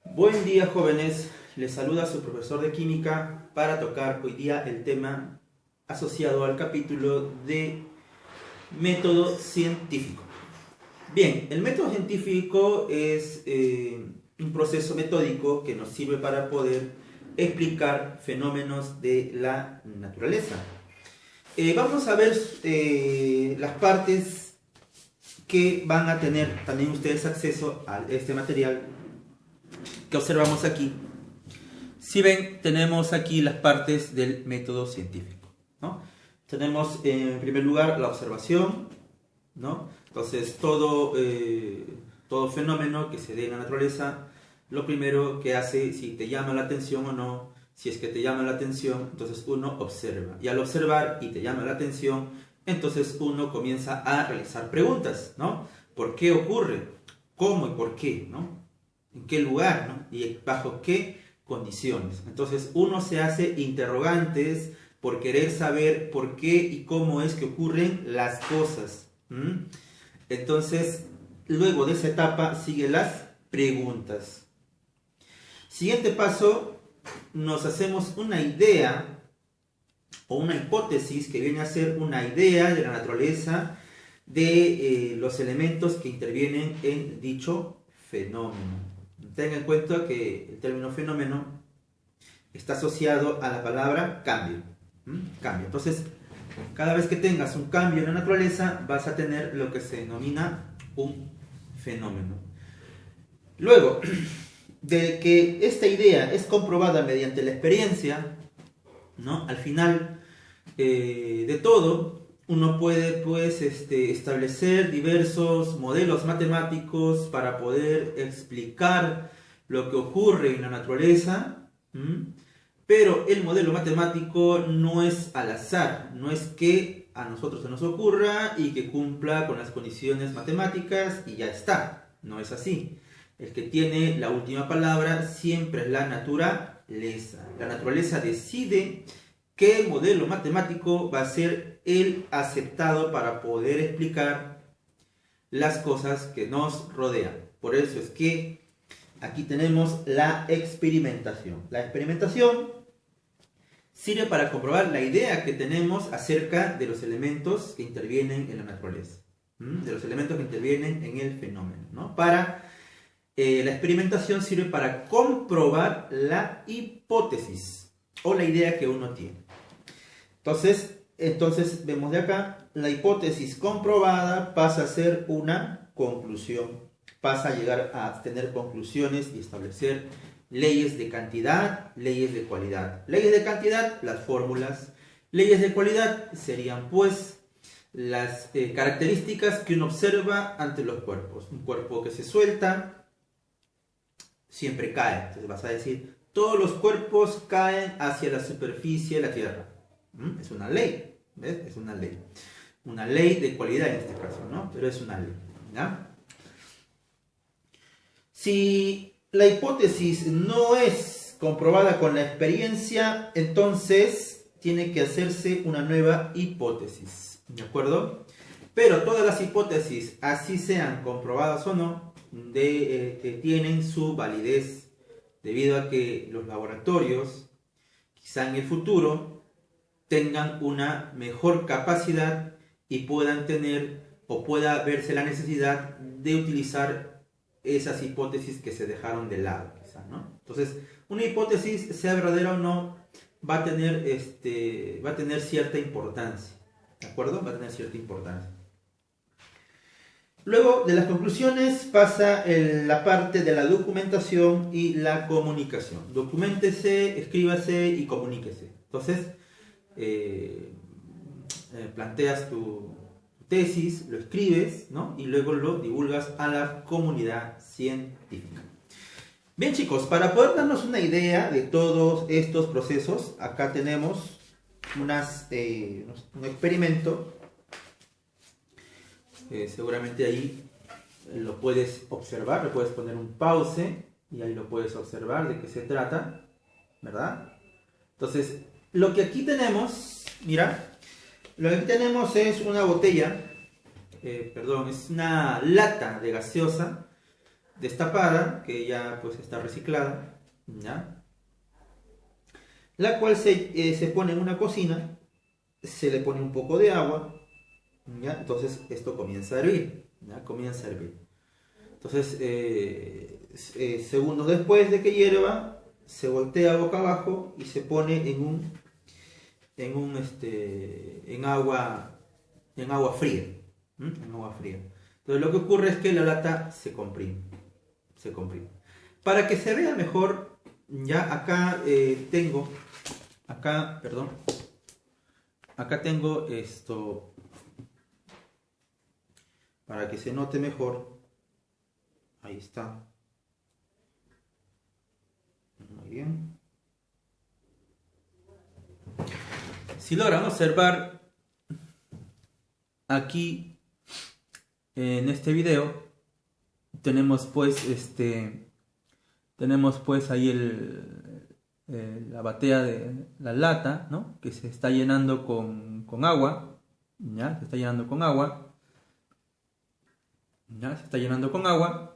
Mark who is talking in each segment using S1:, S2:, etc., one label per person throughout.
S1: Buen día, jóvenes, les saluda su profesor de química para tocar hoy día el tema asociado al capítulo de método científico. Bien, el método científico es un proceso metódico que nos sirve para poder explicar fenómenos de la naturaleza. Vamos a ver las partes que van a tener también ustedes acceso a este material que observamos aquí. Si ven, tenemos aquí las partes del método científico, ¿no? Tenemos en primer lugar la observación, ¿no? Entonces todo fenómeno que se dé en la naturaleza, lo primero que hace, si te llama la atención o no, si es que te llama la atención, entonces uno observa. Y al observar y te llama la atención, entonces uno comienza a realizar preguntas, ¿no? ¿Por qué ocurre? ¿Cómo y por qué? ¿No? ¿En qué lugar? ¿No? ¿Y bajo qué condiciones? Entonces uno se hace interrogantes por querer saber por qué y cómo es que ocurren las cosas. Entonces, luego de esa etapa siguen las preguntas. Siguiente paso, nos hacemos una idea o una hipótesis que viene a ser una idea de la naturaleza de los elementos que intervienen en dicho fenómeno. Tengan en cuenta que el término fenómeno está asociado a la palabra cambio. Cambio. Entonces, cada vez que tengas un cambio en la naturaleza, vas a tener lo que se denomina un fenómeno. Luego, de que esta idea es comprobada mediante la experiencia, ¿no? Al final de todo, uno puede pues, establecer diversos modelos matemáticos para poder explicar lo que ocurre en la naturaleza, pero el modelo matemático no es al azar, no es que a nosotros se nos ocurra y que cumpla con las condiciones matemáticas y ya está, no es así. El que tiene la última palabra siempre es la naturaleza. La naturaleza decide qué modelo matemático va a ser el aceptado para poder explicar las cosas que nos rodean. Por eso es que aquí tenemos la experimentación. La experimentación sirve para comprobar la idea que tenemos acerca de los elementos que intervienen en la naturaleza, de los elementos que intervienen en el fenómeno, ¿no? La experimentación sirve para comprobar la hipótesis o la idea que uno tiene. Entonces vemos de acá, la hipótesis comprobada pasa a ser una conclusión, pasa a llegar a tener conclusiones y establecer leyes de cantidad, leyes de cualidad. Leyes de cantidad, las fórmulas. Leyes de cualidad serían pues las características que uno observa ante los cuerpos. Un cuerpo que se suelta siempre cae. Entonces vas a decir, todos los cuerpos caen hacia la superficie de la Tierra. Es una ley, ¿ves? Es una ley. Una ley de cualidad en este caso, ¿no? Pero es una ley, ¿ya? Si la hipótesis no es comprobada con la experiencia, entonces tiene que hacerse una nueva hipótesis, ¿de acuerdo? Pero todas las hipótesis, así sean comprobadas o no, tienen su validez, debido a que los laboratorios, quizá en el futuro, tengan una mejor capacidad y puedan tener o pueda verse la necesidad de utilizar esas hipótesis que se dejaron de lado, quizá, ¿no? Entonces, una hipótesis, sea verdadera o no, va a tener cierta importancia, ¿de acuerdo? Va a tener cierta importancia. Luego de las conclusiones pasa la parte de la documentación y la comunicación. Documéntese, escríbase y comuníquese. Entonces, planteas tu tesis, lo escribes, ¿no? Y luego lo divulgas a la comunidad científica. Bien, chicos, para poder darnos una idea de todos estos procesos, acá tenemos un experimento. Seguramente ahí lo puedes observar, le puedes poner un pause y ahí lo puedes observar de qué se trata, ¿verdad? Entonces, lo que aquí tenemos, mira, lo que aquí tenemos es una botella, es una lata de gaseosa destapada, que ya pues está reciclada, ¿ya? La cual se pone en una cocina, se le pone un poco de agua, ¿ya? Entonces esto comienza a hervir, ¿ya? Comienza a hervir. Entonces, segundos después de que hierva, se voltea boca abajo y se pone en agua fría, en agua fría. Entonces lo que ocurre es que la lata se comprime. Para que se vea mejor, ya acá acá tengo esto, para que se note mejor. Ahí está. Muy bien. Si logran observar aquí en este video, tenemos pues ahí la batea de la lata, ¿no? Que se está llenando con agua, ¿ya? Se está llenando con agua, ¿ya? Se está llenando con agua.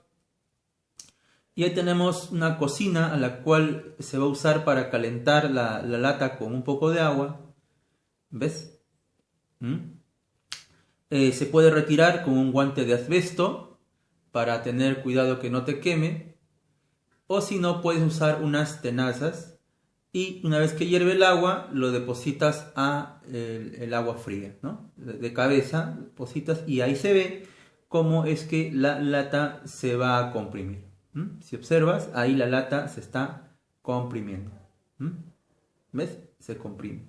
S1: Y ahí tenemos una cocina a la cual se va a usar para calentar la lata con un poco de agua. ¿Ves? Se puede retirar con un guante de asbesto para tener cuidado que no te queme. O si no, puedes usar unas tenazas y una vez que hierve el agua, lo depositas a el agua fría, ¿no? De cabeza, depositas y ahí se ve cómo es que la lata se va a comprimir. Si observas, ahí la lata se está comprimiendo. ¿Ves? Se comprime.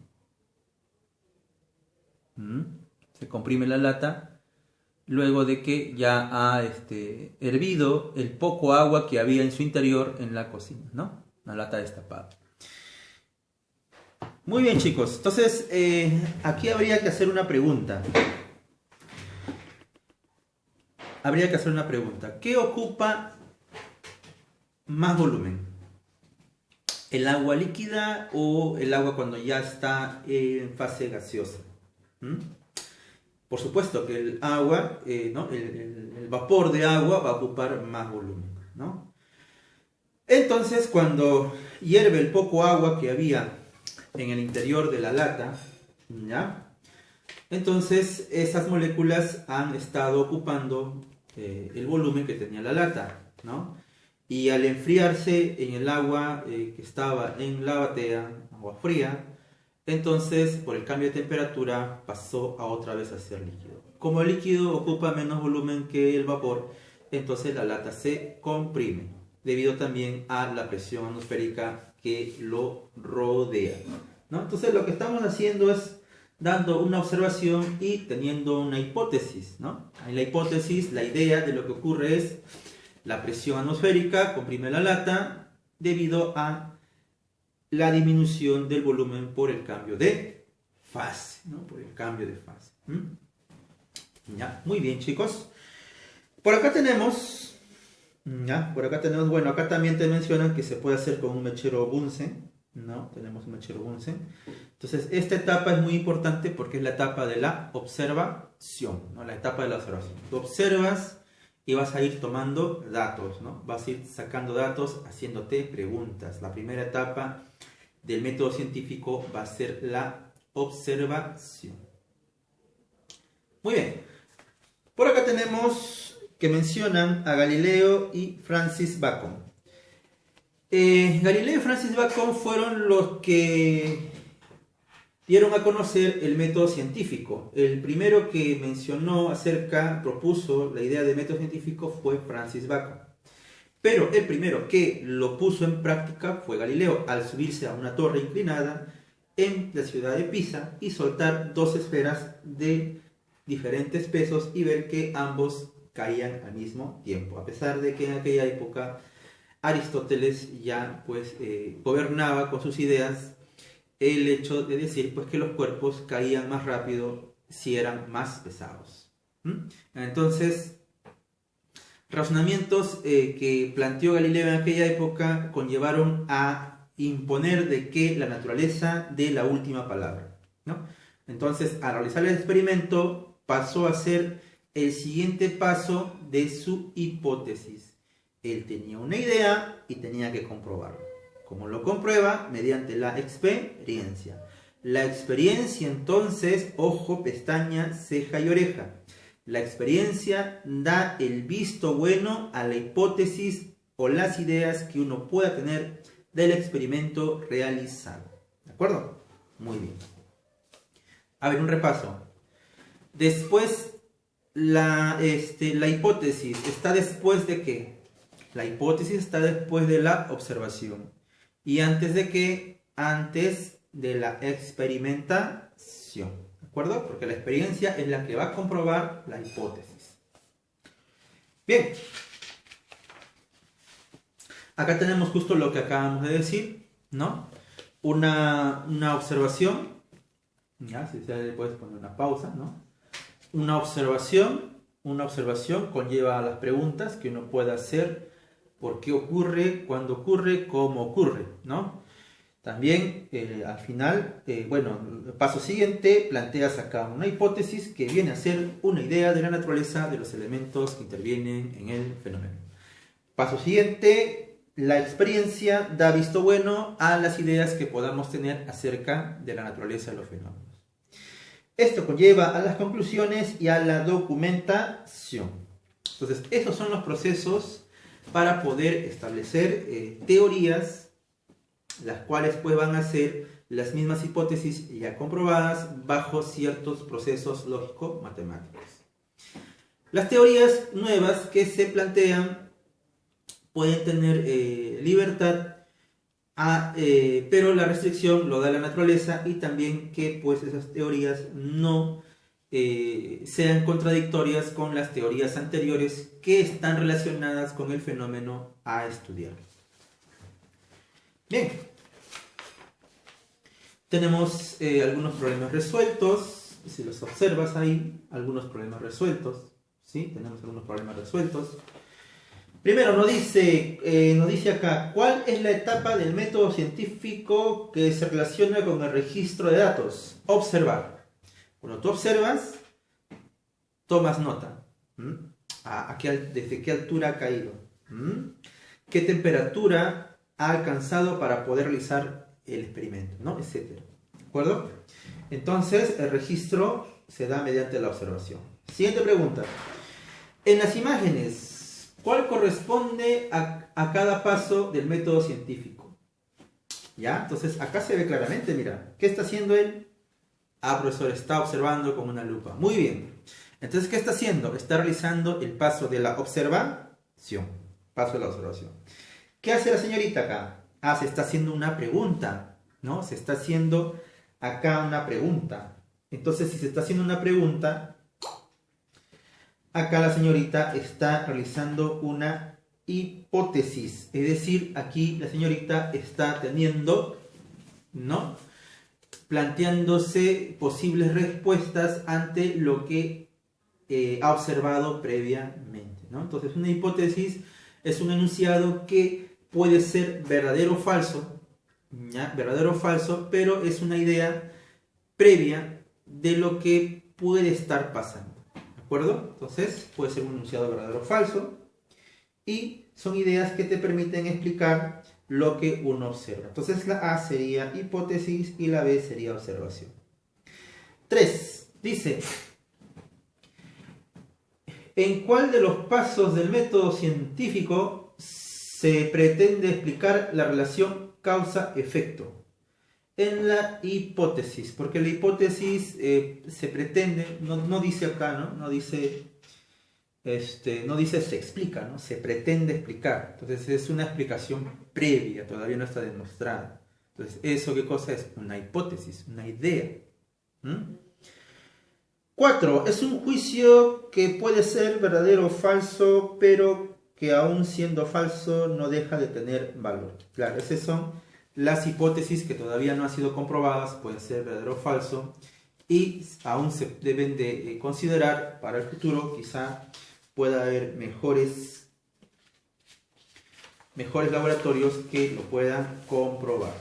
S1: Se comprime la lata luego de que ya ha hervido el poco agua que había en su interior en la cocina, ¿no? La lata destapada. Muy bien, chicos. Entonces, aquí habría que hacer una pregunta. ¿Qué ocupa más volumen? ¿El agua líquida o el agua cuando ya está en fase gaseosa? Por supuesto que el agua, ¿no? el vapor de agua va a ocupar más volumen, ¿no? Entonces, cuando hierve el poco agua que había en el interior de la lata, ¿ya? Entonces esas moléculas han estado ocupando el volumen que tenía la lata, ¿no? Y al enfriarse en el agua que estaba en la batea, agua fría, entonces por el cambio de temperatura pasó a otra vez a ser líquido. Como el líquido ocupa menos volumen que el vapor, entonces la lata se comprime, debido también a la presión atmosférica que lo rodea, ¿no? Entonces lo que estamos haciendo es dando una observación y teniendo una hipótesis, ¿no? En la hipótesis, la idea de lo que ocurre es la presión atmosférica comprime la lata debido a la disminución del volumen por el cambio de fase, ¿no? Por el cambio de fase. Ya, muy bien, chicos. Por acá tenemos, bueno, acá también te mencionan que se puede hacer con un mechero Bunsen, ¿no? Tenemos un mechero Bunsen. Entonces, esta etapa es muy importante porque es la etapa de la observación, ¿no? La etapa de la observación. Tú observas y vas a ir tomando datos, ¿no? Vas a ir sacando datos, haciéndote preguntas. La primera etapa del método científico va a ser la observación. Muy bien. Por acá tenemos que mencionan a Galileo y Francis Bacon. Galileo y Francis Bacon fueron los que dieron a conocer el método científico. El primero que propuso la idea de método científico fue Francis Bacon. Pero el primero que lo puso en práctica fue Galileo, al subirse a una torre inclinada en la ciudad de Pisa y soltar dos esferas de diferentes pesos y ver que ambos caían al mismo tiempo. A pesar de que en aquella época Aristóteles ya pues gobernaba con sus ideas el hecho de decir pues que los cuerpos caían más rápido si eran más pesados. Entonces, razonamientos que planteó Galileo en aquella época conllevaron a imponer de que la naturaleza dé la última palabra, ¿no? Entonces, al realizar el experimento, pasó a ser el siguiente paso de su hipótesis. Él tenía una idea y tenía que comprobarlo. ¿Cómo lo comprueba? Mediante la experiencia. La experiencia entonces, ojo, pestaña, ceja y oreja. La experiencia da el visto bueno a la hipótesis o las ideas que uno pueda tener del experimento realizado. ¿De acuerdo? Muy bien. A ver, un repaso. Después, la hipótesis está después de qué? La hipótesis está después de la observación. ¿Y antes de qué? Antes de la experimentación. ¿De acuerdo? Porque la experiencia es la que va a comprobar la hipótesis. Bien. Acá tenemos justo lo que acabamos de decir, ¿no? Una observación. Ya, si se le puedes poner una pausa, ¿no? Una observación conlleva a las preguntas que uno puede hacer: ¿por qué ocurre? ¿Cuándo ocurre? ¿Cómo ocurre? ¿No? También al final, el paso siguiente, planteas acá una hipótesis que viene a ser una idea de la naturaleza de los elementos que intervienen en el fenómeno. Paso siguiente, la experiencia da visto bueno a las ideas que podamos tener acerca de la naturaleza de los fenómenos. Esto conlleva a las conclusiones y a la documentación. Entonces, esos son los procesos para poder establecer teorías, las cuales pues van a ser las mismas hipótesis ya comprobadas bajo ciertos procesos lógico-matemáticos. Las teorías nuevas que se plantean pueden tener libertad, pero la restricción lo da la naturaleza, y también que pues esas teorías no sean contradictorias con las teorías anteriores que están relacionadas con el fenómeno a estudiar. Bien, tenemos algunos problemas resueltos. Si los observas ahí, algunos problemas resueltos, ¿sí? Tenemos algunos problemas resueltos. Primero nos dice acá: ¿cuál es la etapa del método científico que se relaciona con el registro de datos? Observar. Cuando tú observas, tomas nota. ¿Desde qué altura ha caído? ¿Qué temperatura ha alcanzado para poder realizar el experimento? ¿No? Etcétera. ¿De acuerdo? Entonces, el registro se da mediante la observación. Siguiente pregunta. En las imágenes, ¿cuál corresponde a cada paso del método científico? ¿Ya? Entonces, acá se ve claramente, mira, ¿qué está haciendo él? Profesor, está observando con una lupa. Muy bien. Entonces, ¿qué está haciendo? Está realizando el paso de la observación. Paso de la observación. ¿Qué hace la señorita acá? Se está haciendo una pregunta, ¿no? Se está haciendo acá una pregunta. Entonces, si se está haciendo una pregunta, acá la señorita está realizando una hipótesis. Es decir, aquí la señorita está teniendo, ¿no?, planteándose posibles respuestas ante lo que ha observado previamente, ¿no? Entonces, una hipótesis es un enunciado que puede ser verdadero o falso, ¿ya? Verdadero o falso, pero es una idea previa de lo que puede estar pasando, ¿de acuerdo? Entonces, puede ser un enunciado verdadero o falso, y son ideas que te permiten explicar lo que uno observa. Entonces, la A sería hipótesis y la B sería observación. 3. Dice: ¿en cuál de los pasos del método científico se pretende explicar la relación causa-efecto? En la hipótesis, porque la hipótesis se pretende, no dice acá, ¿no? No dice se explica, ¿no? Se pretende explicar. Entonces es una explicación previa, todavía no está demostrada. Entonces, ¿eso qué cosa es? Una hipótesis, una idea. 4. Es un juicio que puede ser verdadero o falso, pero que aún siendo falso no deja de tener valor. Claro, esas son las hipótesis que todavía no han sido comprobadas, pueden ser verdadero o falso, y aún se deben de considerar para el futuro. Quizá pueda haber mejores laboratorios que lo puedan comprobar.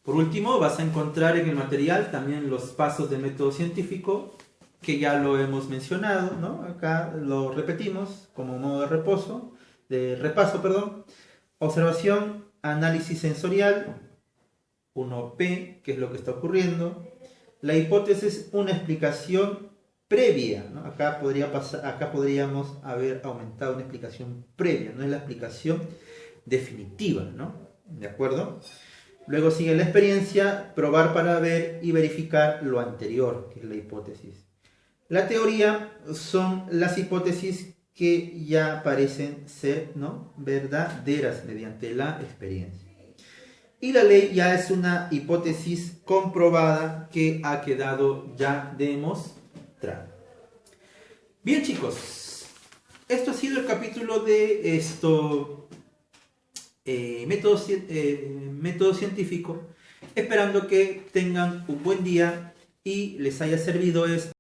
S1: Por último, vas a encontrar en el material también los pasos del método científico, que ya lo hemos mencionado, ¿no? Acá lo repetimos como modo de reposo. de repaso, perdón. Observación, análisis sensorial, 1P, qué es lo que está ocurriendo. La hipótesis, una explicación previa, ¿no? Acá podríamos haber aumentado una explicación previa, no es la explicación definitiva, ¿no? ¿De acuerdo? Luego sigue la experiencia, probar para ver y verificar lo anterior, que es la hipótesis. La teoría son las hipótesis que ya parecen ser, ¿no?, verdaderas mediante la experiencia. Y la ley ya es una hipótesis comprobada que ha quedado ya demostrada. Bien, chicos, esto ha sido el capítulo de método científico, esperando que tengan un buen día y les haya servido esto